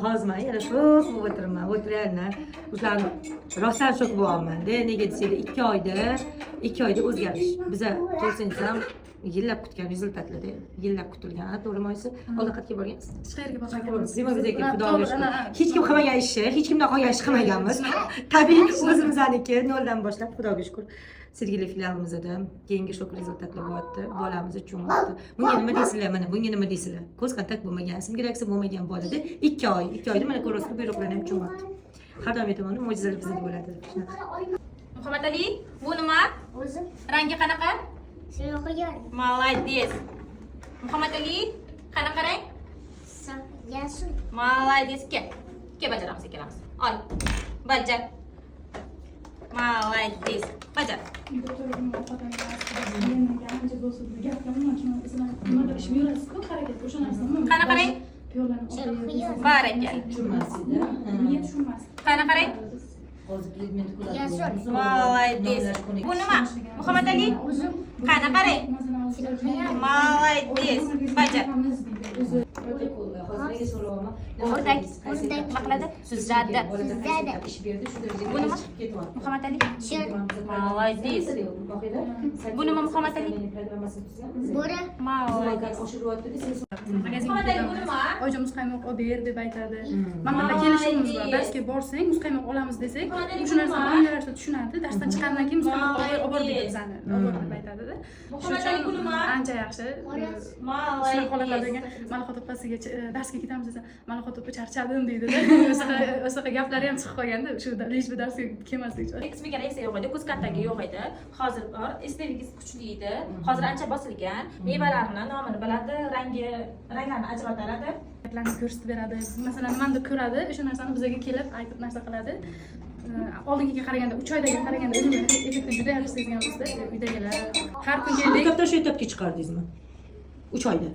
hozir men yana shok bo'lib o'tiribman. O'tirayapman. O'shalarni rostdan shok bo'lyapman. Nega desanglar 2 oyda o'zgarish. Biza to'g'risini ham yillab kutgan rezultatlarda, yillab kutilgan. To'g'rimi? Oziqatga borgan. Hech qayerga bormaganmiz. Demak, bizga xudoga shukr. Hech kim qilmagan ishni, hech kimdan qolgan ishni qilmaganmiz. Tabiiy o'zimizniki noldan boshlab xudoga shukr. Sergeli filialimizda keyingi shok rezultatlar bo'lyapti. Bolamiz cho'ng'aydi. Bunga nima deysizlar mana? Bunga nima deysizlar? Ko'z kontakt bo'lmagan, simulyatsiya bo'lmagan bolada 2 oyda mana ko'rasiz, buyruqlarni ham cho'ng'aydi. Har doim aytaman, mo'jizalar bizda bo'ladi. Muhammad Ali, bu nima? O'zim Rangi qanaqa? shunaqa Молодец. Muhammad Ali, qanaqa rang? yashil. Молодец. Kel bajaramiz ikkalamiz. Ol. Bajar. Молодец. Bajar. Qanaqa rang? Barakalla. Qanaqa rang? Молодец. Bu nima? Muhammad Ali, qanaqa rang? Молодец. Bajar. O'rdak maqladi. Suzadi. Bu nima? Muhammad Ali. Молодец. Bu nima Muhammad Ali? Bora. Молодец. Muhammad Ali, bu nima? Oyijon muzqaymoq olib ber deb aytadi. Maktabga kelishimiz bor. Darsga borsang muzqaymoq olamiz desak, shu narsani o'ngalashda tushunadi. Darsdan chiqqandan keyin muzqaymoq olib borib bizani. Olib deb aytadi-da. Muhammad Ali, bu nima? Ancha yaxshi. Shunaqa holatlarda Malihat opasiga darsga ketamiz desa, Malihat opa charchadim deydi-da. O'sha gaplari ham chiqib qolganda, shu lejbi darsga kelmaslik uchun. Ekspertga esa yo'q edi, ko'z kontakti yo'q edi. Hozir bor, estetikasi kuchli edi. Hozir ancha bosilgan. Mevalarni nomini biladi, ranglarni ajratadi. Reklama ko'rsatib beradi. Masalan, nimani ko'radi, o'sha narsani bizga kelib aytib narsa qiladi. Oldingiga qaraganda 3 oydaga qaraganda o'zini effekti juda yaxshi sezganmizda uydagilar. Har kun keldik. Maktabdan shu etapga chiqardingizmi? 3 oyda.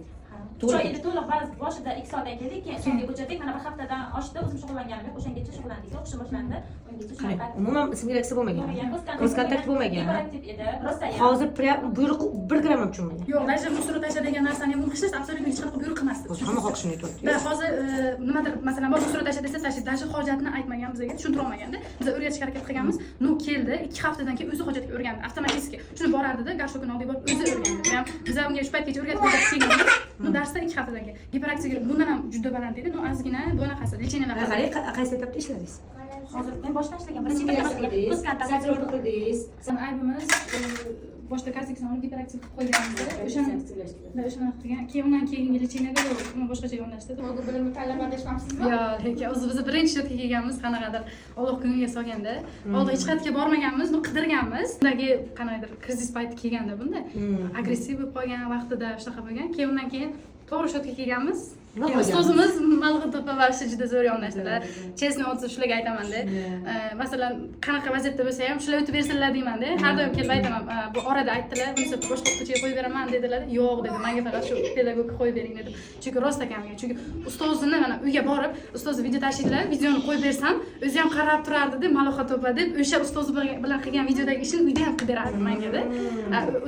3 oyda to'liq ba'zi boshida 2 soatdan keldik, keyin so'nggi ko'chadik. Mana bir haftadan oshdi, o'zim shug'ullanganim yo'q. O'shangacha shug'ullandik. O'qish boshlandi. Ungacha shunaqa. Umuman simulyatsiya bo'lmagan. Ko'z kontakt bo'lmagan. Rosa. Hozir buyruq 1 gramm ham tushunmagan. Yo'q, даже musoro tasha degan narsani ham hech absolyutно hech qanaqa buyruq emas. Hamma xoh shuni aytyapti. Da hozir nimadir masalan bor musoro tasha desa, dashi hojatini aytmagan bizga, tushuntirib olmaganda. Biz o'rgatishga harakat qilganmiz. Nu keldi, 2 haftadan keyin o'zi hojatga o'rgandi, avtomatik. Shuni borardi-da, garshokini olib borib o'zi o'rgandi. Ham biz unga shu paytgacha o'rgatib kelganmiz. Nu darsda 2 haftadan keyin. Giperaksiya bundan ham juda baland edi. Nu ozgina bunaqasi lecheniyalar. Qarang, qaysi etapda ishladingiz? Hozir men boshdan ishlagan. Birinchi ko'z kontakti qildingiz. Sen aybimiz boshda kartikasini olib giperaksiya qilib qo'yganimizda o'shani qilgan. Keyin undan keyingi lecheniyaga boshqacha yondashdi. Bu bilimni tanlab adashmamsizmi? Yo'q, lekin o'zi biz birinchi shotga kelganmiz, qanaqadir Alloh kuniga solganda. Oldin hech qayerga bormaganmiz, bu qidirganmiz. Undagi qanaqadir krizis payti kelganda bunda agressiv bo'lib qolgan vaqtida shunaqa bo'lgan. Keyin undan keyin to'g'ri shotga kelganmiz. Ustozimiz Malihat opa va juda zo'r yondashdilar. Chestni o'tsa shularga aytaman-da. Masalan, qanaqa vaziyatda bo'lsa ham shular o'tib bersinlar deyman-da. Har doim kelib aytaman. Bu orada aytdilar, bunisi boshqa o'qituvchiga qo'yib beraman dedilar. Yo'q dedi. Menga faqat shu pedagog qo'yib bering dedim. Chunki rost ekanman. Chunki ustozini mana uyga borib, ustozi video tashiydilar, videoni qo'yib bersam, o'zi ham qarab turardi-da, Malihat opa deb o'sha ustozi bilan qilgan videodagi ishini uyda ham qilib berardi menga-da.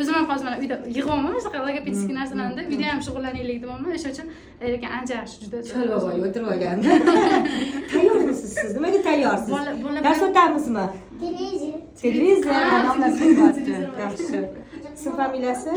O'zim ham hozir mana uyda yig'yapman, shunaqa logopedический narsalarni uyda ham shug'ullanaylik deyapman. O'sha uchun lekin ancha yaxshi juda Chalvoy o'tirib olganda. Tayyormisiz siz? Nimaga tayyorsiz? Dars o'tamizmi? Televizor. Televizor. Yaxshi. Siz familiyasi?